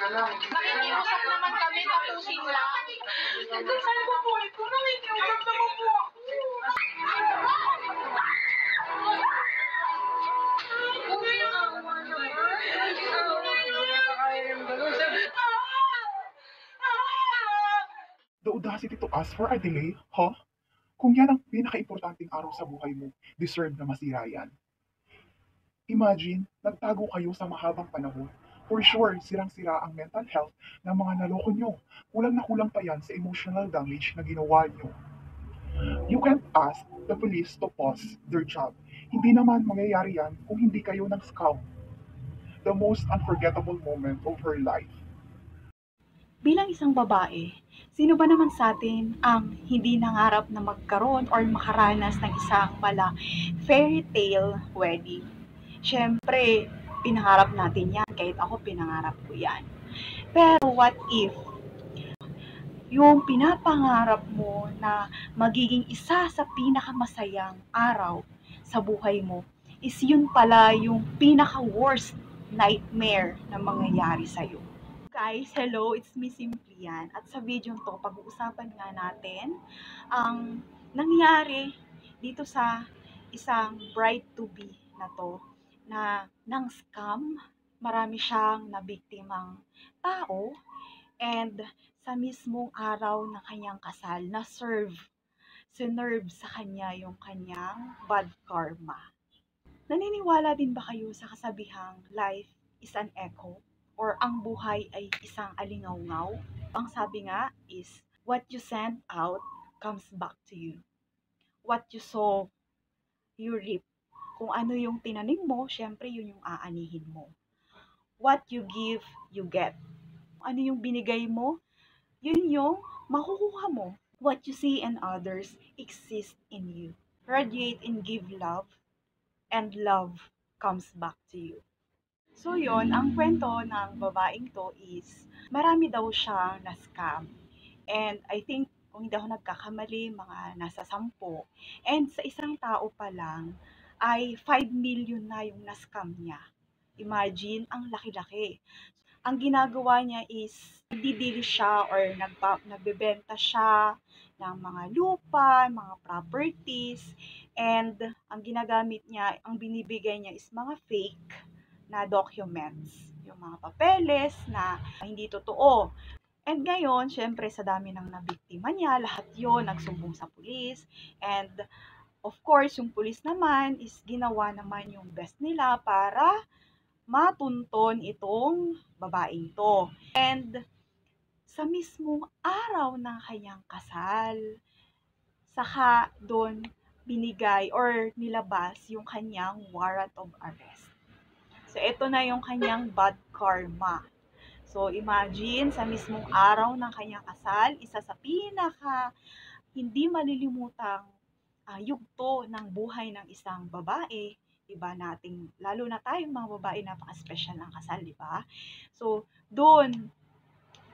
Nakikiusap naman kami, tapusin lang. Saan ba po ito? Nakikiusap naman po ako. The audacity to ask for a delay, huh? Kung yan ang pinaka-importanting araw sa buhay mo, deserve na masira yan. Imagine, nagtago kayo sa mahabang panahon. For sure, sirang-sira ang mental health ng mga naloko nyo. Kulang na kulang pa yan sa emotional damage na ginawa nyo. You can't ask the police to pause their job. Hindi naman mangyayari yan kung hindi kayo ng-scout. The most unforgettable moment of her life. Bilang isang babae, sino ba naman sa atin ang hindi nangarap na magkaroon or makaranas ng isang fairy tale wedding? Siyempre, pinangarap natin yan, kahit ako pinangarap ko yan. Pero what if yung pinapangarap mo na magiging isa sa pinakamasayang araw sa buhay mo is yun pala yung pinaka-worst nightmare na mangyayari sa'yo? Guys, hello, it's me Simplian. At sa video to, pag-uusapan nga natin ang nangyari dito sa isang bride-to-be na to, na nang scam, marami siyang nabiktimang tao, and sa mismong araw ng kanyang kasal, sinerve sa kanya yung kanyang bad karma. Naniniwala din ba kayo sa kasabihang life is an echo? Or ang buhay ay isang alingaw-ngaw? Ang sabi nga is, what you send out comes back to you. What you sow, you reap. Kung ano yung tinanim mo, syempre yun yung aanihin mo. What you give, you get. Kung ano yung binigay mo, yun yung makukuha mo. What you see in others exists in you. Radiate and give love, and love comes back to you. So yon, ang kwento ng babaeng to is, marami daw siyang na-scam. And I think, kung hindi ako nagkakamali, mga nasa 10. And sa isang tao pa lang, ay 5 million na yung na-scam niya. Imagine, ang laki-laki. Ang ginagawa niya is, nagdidili siya or nagbebenta siya ng mga lupa, mga properties, and ang ginagamit niya, ang binibigay niya is mga fake na documents, yung mga papeles na hindi totoo. And ngayon, syempre sa dami ng nabiktima niya, lahat yon nagsumbong sa pulis. And of course, yung pulis naman is ginawa naman yung best nila para matunton itong babaeng to. And sa mismong araw ng kanyang kasal, saka doon binigay or nilabas yung kanyang warrant of arrest. So, ito na yung kanyang bad karma. So, imagine, sa mismong araw ng kanyang kasal, isa sa pinaka hindi malilimutang yugto ng buhay ng isang babae, diba nating, lalo na tayong mga babae, napaka-special ng kasal, diba? So, doon,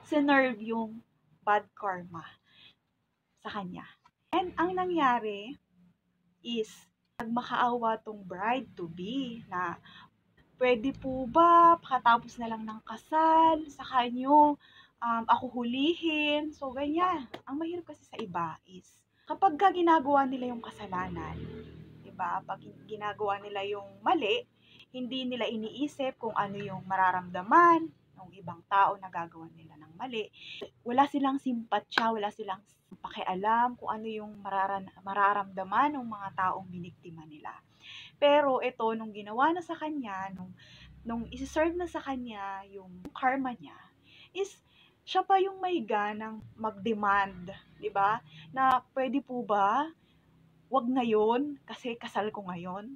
sinerve yung bad karma sa kanya. And ang nangyari is, nagmakaawa tong bride-to-be na, pwede po ba pakatapos na lang ng kasal sa kanyo, ako hulihin? So, ganyan. Ang mahirap kasi sa iba is, kapag ginagawa nila yung kasalanan, diba? Pag ginagawa nila yung mali, hindi nila iniisip kung ano yung mararamdaman ng ibang tao na gagawa nila ng mali. Wala silang simpatya, wala silang pakialam kung ano yung mararamdaman ng mga taong biniktima nila. Pero ito, nung ginawa na sa kanya, nung isi-serve na sa kanya yung karma niya, is siya pa yung may ganang mag-demand, di ba? Na pwede po ba, wag ngayon, kasi kasal ko ngayon.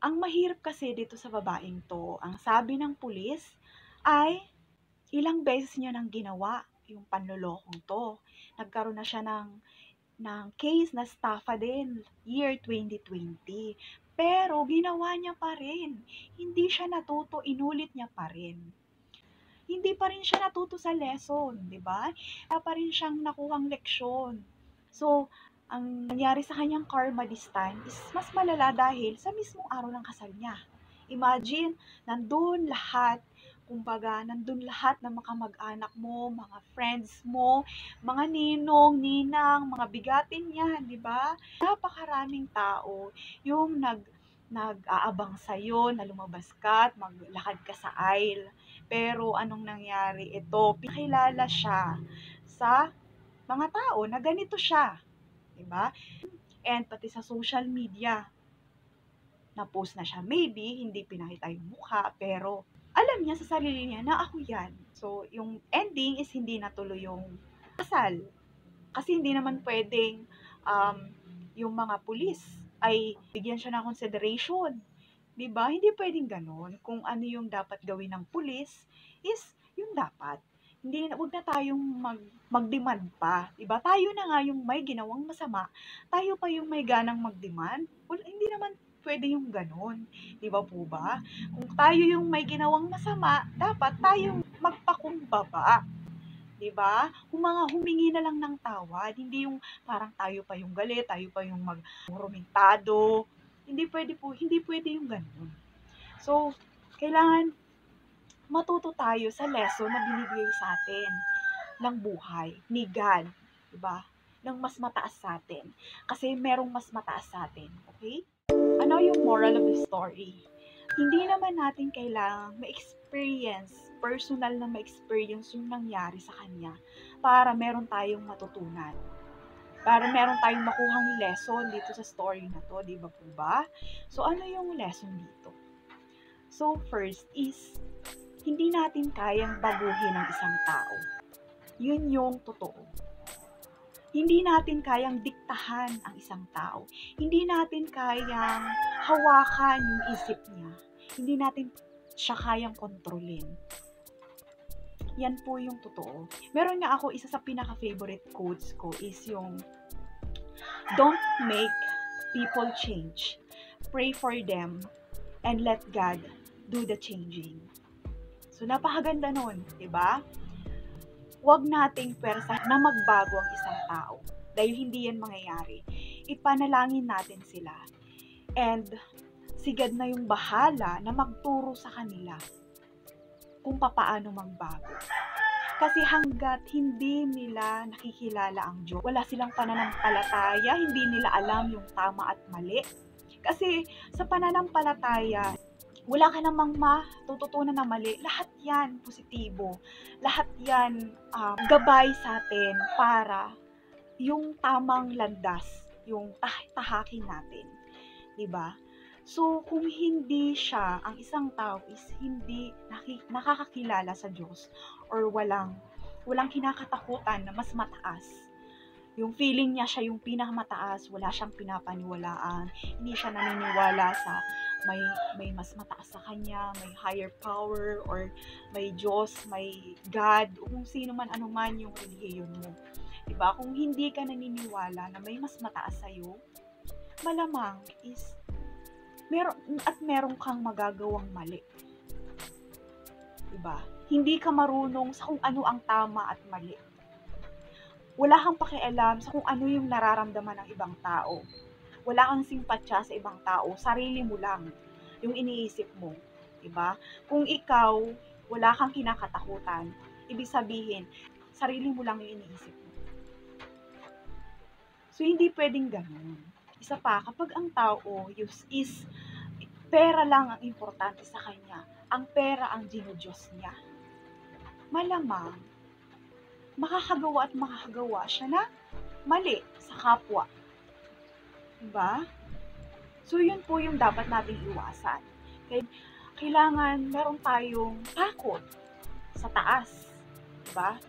Ang mahirap kasi dito sa babaeng to, ang sabi ng pulis ay ilang beses niya nang ginawa yung panlolokong to. Nagkaroon na siya ng case na estafa din, year 2020. Pero ginawa niya pa rin. Hindi siya natuto, inulit niya pa rin. Hindi pa rin siya natuto sa lesson, di ba? Wala pa rin siyang nakuhang leksyon. So, ang nangyari sa kanyang karma this time is mas malala dahil sa mismong araw ng kasal niya. Imagine, nandun lahat, Kumbaga, nandun lahat ng mga kamag-anak mo, mga friends mo, mga ninong, ninang, mga bigatin yan, di ba? Napakaraming tao yung nag-aabang sa'yo na lumabas ka at maglakad ka sa aisle. Pero anong nangyari? Ito, pinakilala siya sa mga tao na ganito siya, di ba? And pati sa social media, na-post na siya. Maybe, hindi pinakita yung mukha, pero alam niya sa sarili niya na ako yan. So, yung ending is hindi natuloy yung kasal. Kasi hindi naman pwedeng um, yung mga pulis ay bigyan siya ng consideration. Diba? Hindi pwedeng ganun. Kung ano yung dapat gawin ng pulis is yung dapat. Hindi, wag na tayong mag-demand pa. Diba? Tayo na nga yung may ginawang masama. Tayo pa yung may ganang mag-demand. Well, hindi naman pwede yung ganun. Diba po ba? Kung tayo yung may ginawang masama, dapat tayong magpakumbaba. Diba? Kung mga humingi na lang ng tawad, hindi yung parang tayo pa yung galit, tayo pa yung magrumentado. Hindi pwede yung ganun. So, kailangan matuto tayo sa lesson na binibigay sa atin ng buhay, ni God, diba? Ng mas mataas sa atin. Kasi merong mas mataas sa atin, okay? Ano yung moral of the story? Hindi naman natin kailangang ma-experience, personal na ma-experience yung nangyari sa kanya para meron tayong matutunan. Para meron tayong makuhang lesson dito sa story na to, di ba po ba? So, ano yung lesson dito? So, first is, hindi natin kayang baguhin ang isang tao. Yun yung totoo. Hindi natin kayang diktahan ang isang tao. Hindi natin kayang hawakan yung isip niya. Hindi natin siya kayang kontrolin. Yan po yung totoo. Meron nga ako, isa sa pinaka-favorite quotes ko is yung, don't make people change. Pray for them and let God do the changing. So, napakaganda nun, diba? Huwag nating pwersa na magbago ang isang tao dahil hindi yan mangyayari. Ipanalangin natin sila. And si God na yung bahala na magturo sa kanila kung papaano magbago. Kasi hanggat hindi nila nakikilala ang Diyos, wala silang pananampalataya, hindi nila alam yung tama at mali. Kasi sa pananampalataya, wala ka namang matututunan na mali. Lahat yan positibo. Lahat yan gabay sa atin para yung tamang landas, yung tahakin natin. Diba? So, kung hindi siya, ang isang tao is hindi nakakakilala sa Diyos or walang kinakatakutan na mas mataas. Yung feeling niya siya yung pinakamataas, wala siyang pinapaniwalaan, hindi siya naniniwala sa may mas mataas sa kanya, may higher power, or may Diyos, may God, o kung sino man anuman yung relihiyon mo. Diba? Kung hindi ka naniniwala na may mas mataas sa'yo, malamang is meron kang magagawang mali. Diba? Hindi ka marunong sa kung ano ang tama at mali. Wala kang pakialam sa kung ano yung nararamdaman ng ibang tao. Wala kang simpatya sa ibang tao, sarili mo lang yung iniisip mo, diba? Kung ikaw, wala kang kinakatakutan, ibig sabihin, sarili mo lang yung iniisip mo. So, hindi pwedeng ganun. Isa pa, kapag ang tao is pera lang ang importante sa kanya, ang pera ang dinudiyos niya, malamang, makakagawa siya na mali sa kapwa. Diba? So, yun po yung dapat nating iwasan. Kailangan meron tayong takot sa taas. Diba?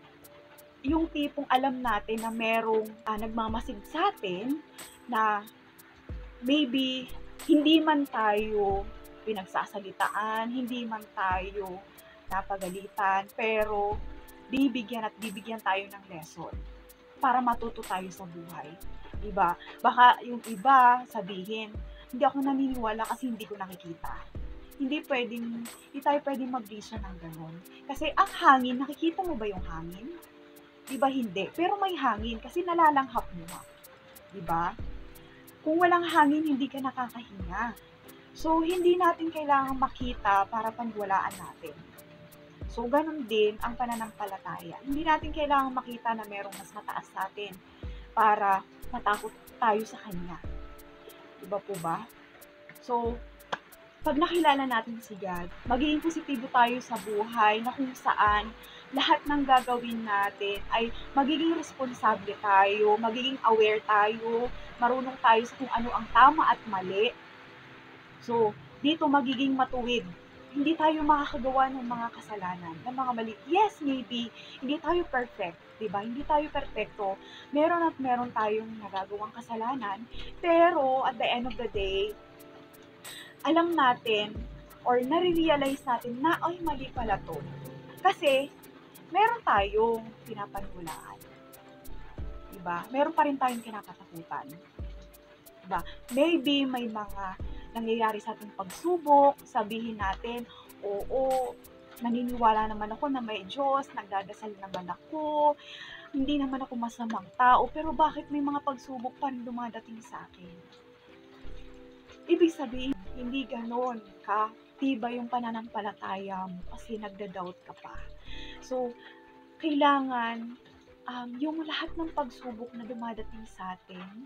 Yung tipong alam natin na merong nagmamasid sa atin na maybe hindi man tayo pinagsasalitaan, hindi man tayo napagalitan, pero bibigyan tayo ng lesson para matuto tayo sa buhay. Diba? Baka yung iba sabihin, hindi ako naniniwala kasi hindi ko nakikita. Hindi tayo pwedeng mag-reason ng gano'n. Kasi ang hangin, nakikita mo ba yung hangin? Diba hindi? Pero may hangin kasi nalalanghap mo. Diba? Kung walang hangin, hindi ka nakakahinga. So, hindi natin kailangang makita para paniwalaan natin. So, ganun din ang pananampalataya. Hindi natin kailangan makita na merong mas mataas sa atin para matakot tayo sa Kanya. Diba po ba? So, pag nakilala natin si God, magiging positibo tayo sa buhay na kung saan lahat ng gagawin natin ay magiging responsable tayo, magiging aware tayo, marunong tayo sa kung ano ang tama at mali. So, dito magiging matuwid. Hindi tayo makakagawa ng mga kasalanan, ng mga mali. Yes, maybe, hindi tayo perfect, diba? Hindi tayo perfecto. Meron at meron tayong nagagawang kasalanan, pero at the end of the day, alam natin or nare-realize natin na ay mali pala to. Kasi meron tayong pinapaniwalaan. Diba? Meron pa rin tayong kinakatakutan. Diba? Maybe may mga nangyayari sa ating pagsubok, sabihin natin, oo, naniniwala naman ako na may Diyos, nagdadasal naman ako, hindi naman ako masamang tao, pero bakit may mga pagsubok pa rin dumadating sa akin? Ibig sabihin, hindi ganon ka tiba yung pananampalataya mo kasi nagda-doubt ka pa. So, kailangan yung lahat ng pagsubok na dumadating sa atin,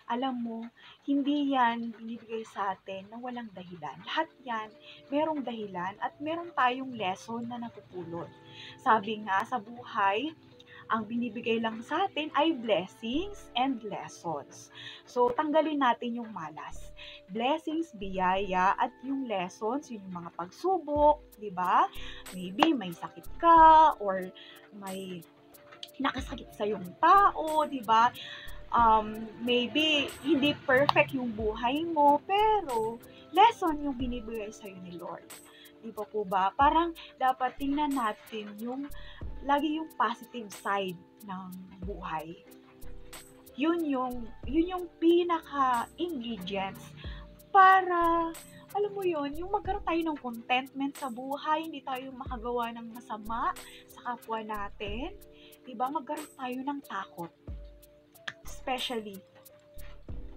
alam mo, hindi yan binibigay sa atin na walang dahilan. Lahat yan, merong dahilan at meron tayong lesson na napupulot. Sabi nga sa buhay, ang binibigay lang sa atin ay blessings and lessons. So, tanggalin natin yung malas. Blessings, biyaya, at yung lessons, yun yung mga pagsubok, di ba? Maybe may sakit ka, or may nakasakit sa yung tao, di ba? Maybe hindi perfect yung buhay mo, pero lesson yung binibigay sa'yo ni Lord. Di ba po ba? Parang dapat tingnan natin yung lagi yung positive side ng buhay. Yun yung pinaka-ingredients para, alam mo yun, yung magkaroon tayo ng contentment sa buhay, hindi tayo makagawa ng masama sa kapwa natin. Diba? Magkaroon tayo ng takot. Especially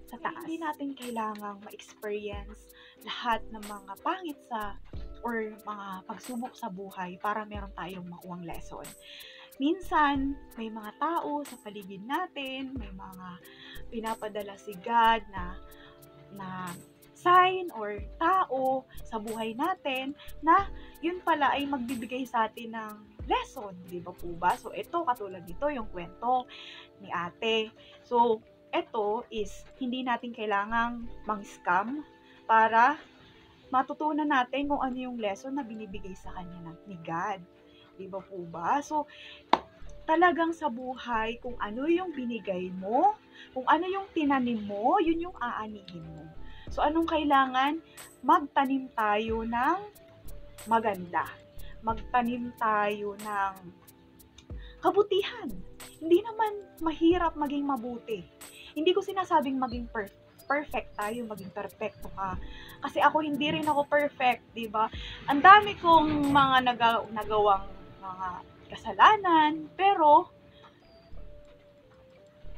sa taas. Hindi natin kailangang ma-experience lahat ng mga pangit or mga pagsubok sa buhay para meron tayong makuhang lesson. Minsan, may mga tao sa paligid natin, may mga pinapadala si God na sign or tao sa buhay natin na yun pala ay magbibigay sa atin ng lesson, di ba po ba? So, ito, katulad nito, yung kwento ni ate. So, ito is hindi natin kailangang mang-scam para matutunan natin kung ano yung lesson na binibigay sa kanya ni God. Di ba po ba? So, talagang sa buhay, kung ano yung binigay mo, kung ano yung tinanim mo, yun yung aanihin mo. So, anong kailangan? Magtanim tayo ng maganda. Magtanim tayo ng kabutihan. Hindi naman mahirap maging mabuti. Hindi ko sinasabing maging perfect tayo, maging perfecto ka. Kasi ako hindi rin ako perfect, di ba? Ang dami kong mga nagawang mga kasalanan, pero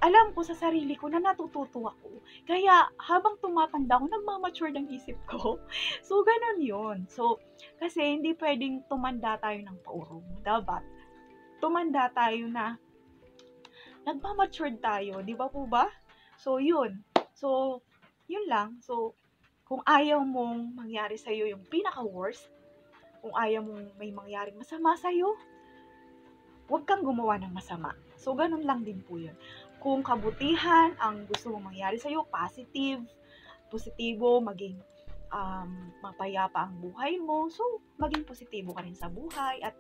alam ko sa sarili ko na natututo ako. Kaya habang tumatanda ako, nagmamature ng isip ko. So, ganun yun. So, kasi hindi pwedeng tumanda tayo ng paurong. Dapat tumanda tayo na nagmamature tayo. Di ba po ba? So, yun. So, yun lang. So, kung ayaw mong mangyari sa'yo yung pinaka-worst, kung ayaw mong may mangyaring masama sa'yo, huwag kang gumawa ng masama. So, ganun lang din po yun. Kung kabutihan ang gusto mong mangyari sa'yo, positibo, maging mapayapa ang buhay mo, so, maging positibo ka rin sa buhay at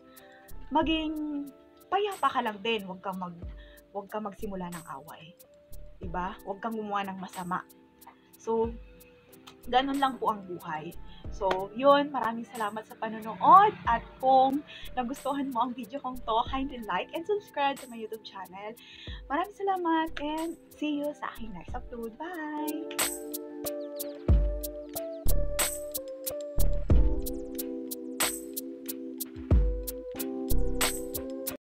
maging payapa ka lang din. Huwag kang magsimula ng away. Diba? Huwag kang gumawa ng masama. So, ganun lang po ang buhay. So, yun, maraming salamat sa panonood at kung nagustuhan mo ang video kong to, kindly like and subscribe to my YouTube channel. Maraming salamat and see you sa aking next upload. Bye!